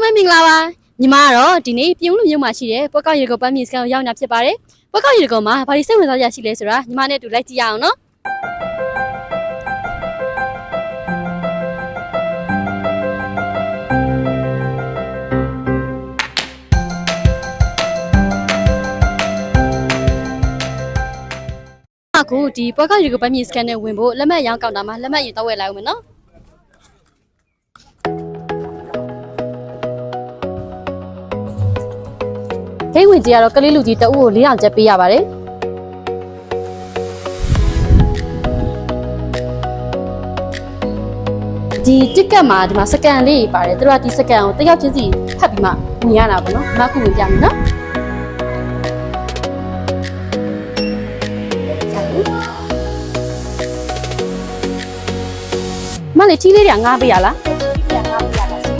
လုံးပဲမင်္ဂလာပါညီမကတော့ဒီနေ့ပြုံးလူမျိုးမှာရှိတဲ့ပွဲကောက်ရေကုန်ပန်းမြေစကန်ကိုရောက်နေတာဖြစ်ပါတယ်ပွဲကောက်ရေကုန်မှာဘာလို့စိတ်ဝင်စားရရှိလဲဆိုတာညီမနဲ့အတူလိုက်ကြည့်ရအောင်နော်အခုဒီပွဲကောက်ရေကုန်ပန်းမြေစကန်နဲ့ဝင်ဖို့လက်မှတ်ရောင်းကောင်တာမှာလက်မှတ်ယူတော့ဝယ်လိုက်အောင်မယ်နော်ဂိတ်ဝင်ကြီးကတော့ကလေးလူကြီးတအုပ်ကို400ကျပ်ပေးရပါတယ်ဒီတစ်ကတ်မှာဒီမှာစကန်လေးပါတယ်သူတို့ကဒီစကန်ကိုတယောက်ချင်းစီဖတ်ပြီးမှဝင်ရတာပေါ့နော်ဒီမှာခုဝင်ပြမယ်နော်မလေးထီးလေးတွေငါးပေးရလားထီးလေးငါးပေးရတာစီ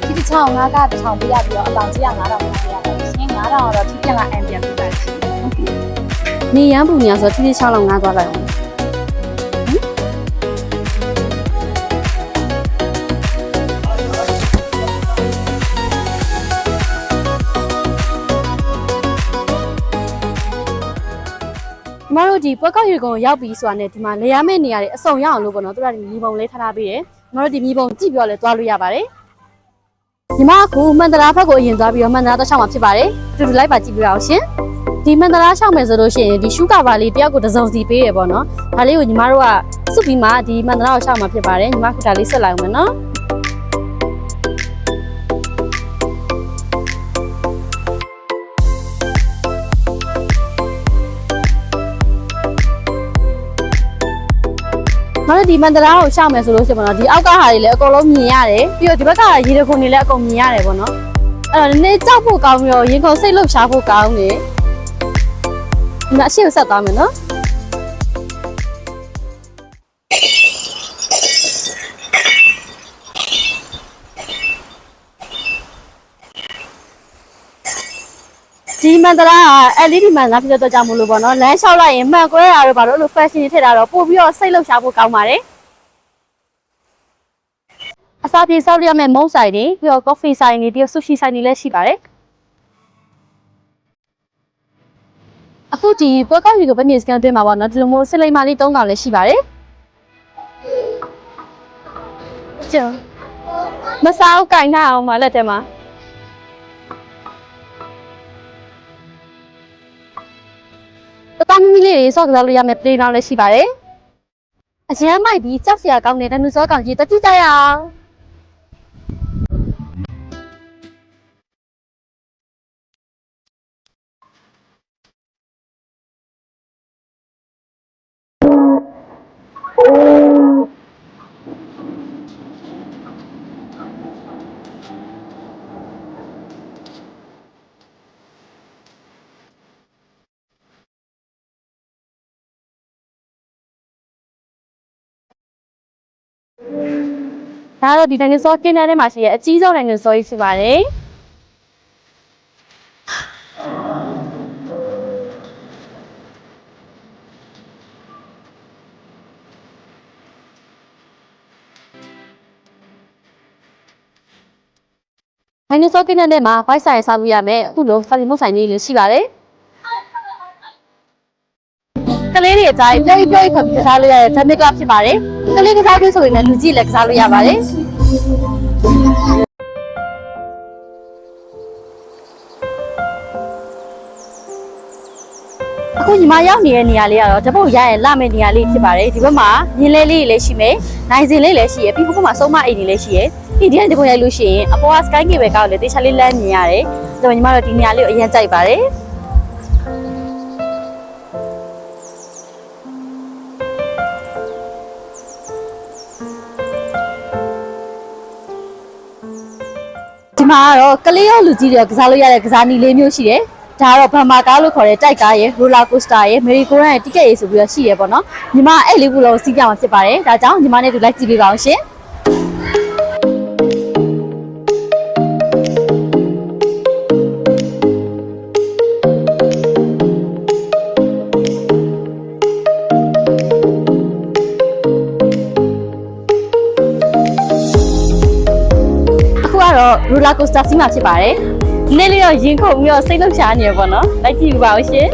ထီးတစ်ချောင်းငါးကတစ်ချောင်းပေးရပြီးတော့အပေါင်ကြီးက9000ပေးရတာစီ9000တော့ထီးပြန်ကအန်ပြန်ပေးပါစီနေရန်ပူညာဆိုထီးလေး6လောက်ငါးသွားလိုက်အောင်မတို့ဒီပွဲကောက်ရေကုန်ရောက်ပြီးဆိုတာနဲ့ဒီမှာလေရမယ့်နေရာတွေအစုံရအောင်လို့ပေါ့နော်တို့ကဒီမြေပုံလေးထားထားပေးတယ်မတို့ဒီမြေပုံကြည့်ပြီးတော့လည်းသွားလို့ရပါတယ်ညီမအခုမန္တရာဘက်ကိုအရင်သွားပြီးတော့မန္တရာတော့ရှောက်မှာဖြစ်ပါတယ်တူတူလိုက်ပါကြည့်ပြရအောင်ရှင်ဒီမန္တရာရှောက်မယ်ဆိုလို့ရှိရင်ဒီရှုကာပါလေးတယောက်ကိုတစ်စုံစီပေးရပေါ့နော်ဒါလေးကိုညီမတို့ကစုပြီးမှဒီမန္တရာကိုရှောက်မှာဖြစ်ပါတယ်ညီမကဒါလေးဆက်လိုက်အောင်မယ်နော်မတို့ဒီမန္တရာကိုရှောက်မယ်ဆိုလို့ရှိရင်ပေါ့နော်ဒီအောက်ကဟာတွေလည်းအကုန်လုံးမြင်ရတယ်ပြီးတော့ဒီဘက်ကရေတခွန်တွေလည်းအကုန်မြင်ရတယ်ပေါ့နော်အဲ့တော့နည်းနည်းကြောက်ဖို့ကောင်းပြီးတော့ရင်ခုန်စိတ်လှုပ်ရှားဖို့ကောင်းနေဒီမှာအရှိကိုဆက်သွားမယ်နော်ဒီမန္တရာက LED မန္တရာဖြစ်တဲ့အတွက်ကြောင့်မလို့ပေါ့နော်လမ်းလျှောက်လိုက်ရင်မှန်ကွဲတာတို့ဘာလို့အဲ့လို fashion ထည့်တာတော့ပို့ပြီးတော့စိတ်လှုပ်ရှားဖို့ကောင်းပါတယ်အစားပြေဆောက်ရမယ့်မုန့်ဆိုင်တွေပြီးတော့ coffee ဆိုင်တွေပြီးတော့ sushi ဆိုင်တွေလည်းရှိပါတယ်အခုဒီပွဲကောက်ရေကိုပဲမြေစကန်တွင်းမှာပေါ့နော်ဒီလိုမျိုးစလိမ်မာလေး3000လည်းရှိပါတယ်ကျန်မစားအောင်ကင်ထားအောင်မလက်ထဲမှာတမမီလေးတွေဆော့ကစားလို့ရမယ့် play တော့လည်းရှိပါတယ်အရန်မိုက်ပြီးကြောက်စရာကောင်းတဲ့ဒနုစောကောင်ကြီးတတိကြရအောင်ဒါတော့ဒီနိုင်ငံစောကင်းတဲ့ထဲမှာရှိရဲ့အကြီးဆုံးနိုင်ငံစောကြီးဖြစ်ပါတယ်နိုင်ငံစောကင်းတဲ့ထဲမှာ five ဆိုင်စားလို့ရမယ်အခုလိုစာစီမုတ်ဆိုင်လေးလည်းရှိပါတယ်ကလေးတွေအကြိုက်ပြုတ်ပြုတ်ခပ်ကစားလို့ရတဲ့ tennis club ဖြစ်ပါတယ်ကလေးကစားပြီးဆိုရင်လည်းလူကြီးလည်းကစားလို့ရပါတယ်အခုညီမရောက်နေတဲ့နေရာလေးကတော့တပုတ်ရရဲ့လာမယ့်နေရာလေးဖြစ်ပါတယ်ဒီဘက်မှာမြင်းလဲလေးတွေလည်းရှိမယ်နိုင်စင်လေးလည်းရှိရပြီးဟိုဘက်မှာစုံမအိမ်တွေလည်းရှိရပြီးဒီကနေတပုတ်ရိုက်လို့ရှိရင်အပေါ်က sky cable ကောက်လည်းတေချာလေးလမ်းမြင်ရတယ်ဒါပေမဲ့ညီမတို့ဒီနေရာလေးကိုအရင်ကြိုက်ပါတယ်ဒီမှာကတော့ကလေးရောလူကြီးတွေကစားလို့ရတဲ့ကစားနည်းလေးမျိုးရှိတယ်။ဒါကတော့ဘမ်မာကားလို့ခေါ်တဲ့တိုက်ကားရယ်ရိုလာကိုစတာရယ်မေရီကိုရန်ရဲ့တိကက်ရယ်ဆိုပြီးတော့ရှိရပေါ့နော်။ညီမအဲ့လေးခုလုံးစီးပြမှာဖြစ်ပါတယ်။ဒါကြောင့်ညီမနဲ့တူလိုက်ကြည့်ပေးပါအောင်ရှင်။ ရူလာကိုစတာစီးမှာဖြစ်ပါတယ်နည်းလေးတော့ရင်ခုန်ပြီးတော့စိတ်လှုပ်ရှားနေရပေါ့နော်လိုက်ကြည့်ပါဦးရှင်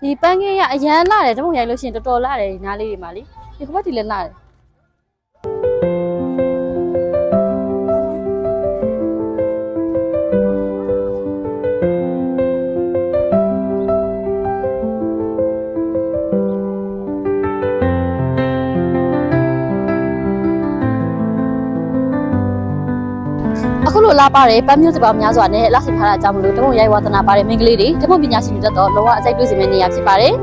ဒီပန်းကင်းကအရန်လာတယ်တမုံရိုက်လို့ရှိရင်တော်တော်လာတယ်ဒီနားလေးတွေမှာလေဒီခဘတ်ဒီလည်းလာတယ်အခုလိုလာပါတယ်ပန်းမျိုးစပါးများစွာနဲ့လှဆင်ထားတာကြောင့်မလို့တမုံရိုက်ဝါသနာပါတယ်မိန်းကလေးတွေတမုံပညာရှင်တွေတော့လောကအစိတ်တွေးစီမဲ့နေရာဖြစ်ပါတယ်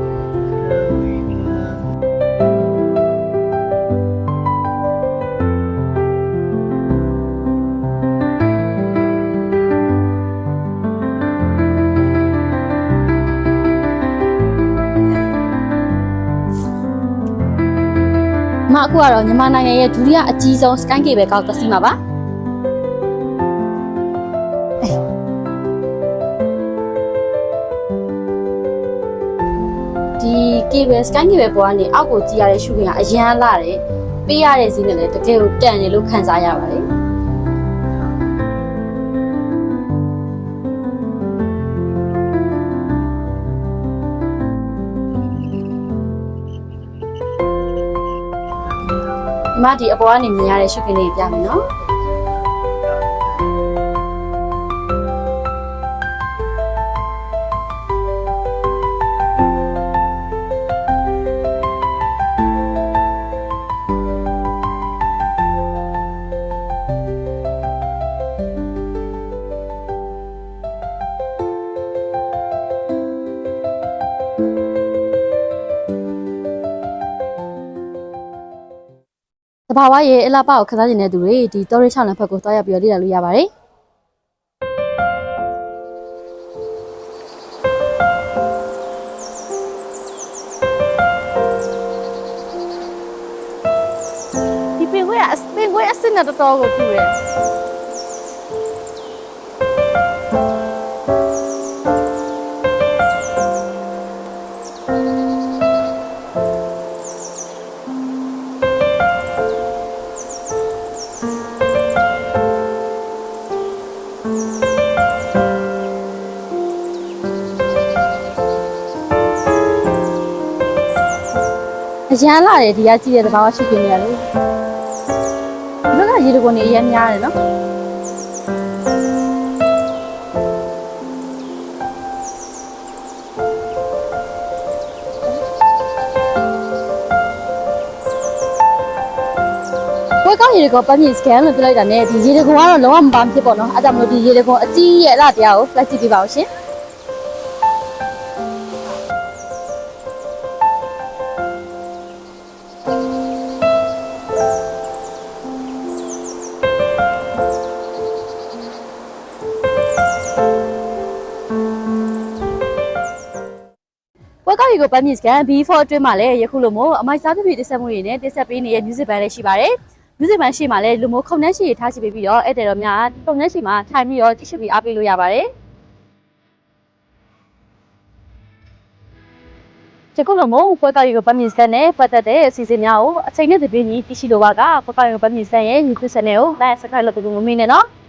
မအခုကတော့မြန်မာနိုင်ငံရဲ့ဒုတိယအကြီးဆုံး Sky Cable ကောက်တစီမှာပါဒီ cable Sky Cable ပေါ်ကနေအောက်ကိုကြည့်ရတဲ့ရှုခွင့်ကအရန်လာတယ်ပေးရတဲ့ဈေးနဲ့လည်းတကယ်ကိုတန်တယ်လို့ခံစားရပါတယ်ဒီမှာဒီအပေါ်ကနေမြင်ရတဲ့ရှုခွင့်လေးပြမယ်နော်တဘာဝရဲ့အလားပါကိုခန်းစားနေတဲ့သူတွေဒီတော်ရချောင်းလမ်းဘက်ကိုတွားရပြီးတော့လေ့လာလို့ရပါတယ်ဒီပင်ခွေးအစစ်နဲ့တော်တော်ကိုပြူတယ်အရန်လာတယ်ဒီကကြည့်တဲ့သဘာဝရှိပြနေရလေဒီဘက်ကရေတကွန်နေအရန်များတယ်နော်ဘယ်ကောက်ရေတကွန်ပတ်မြင့်စကန်လို့ပြလိုက်တာနဲ့ဒီရေတကွန်ကတော့လုံးဝမပါဖြစ်ပေါ့နော်အဲဒါမလို့ဒီရေတကွန်အကြီးရဲ့အလားတရားကိုလက်ကြည့်ပြပါဦးရှင်ကောက်ရီကိုပတ်မြင့်စကန် B4 အတွင်းမှာလည်းယခုလိုမျိုးအမိုက်စားပြပြတက်ဆက်မှုတွေနဲ့တက်ဆက်ပေးနေတဲ့ music band လည်းရှိပါတယ်။ music band ရှိမှလည်းလူမျိုးခုံနှက်ရှိထားရှိပြီးတော့အဲ့တဲ့တော့များခုံနှက်ရှိမှထိုင်ပြီးတော့ကြည့်ရှုပြီးအားပေးလို့ရပါတယ်။ဒီကုလိုမျိုးပွဲကောက်ရီကိုပတ်မြင့်စကန်နဲ့ပတ်သက်တဲ့အစီအစဉ်များကိုအချိန်နဲ့တပြေးညီသိရှိလိုပါကပွဲကောက်ရီကိုပတ်မြင့်စကန်ရဲ့ YouTube channel ကို like subscribe လုပ်ပြီးမမေ့နဲ့နော်။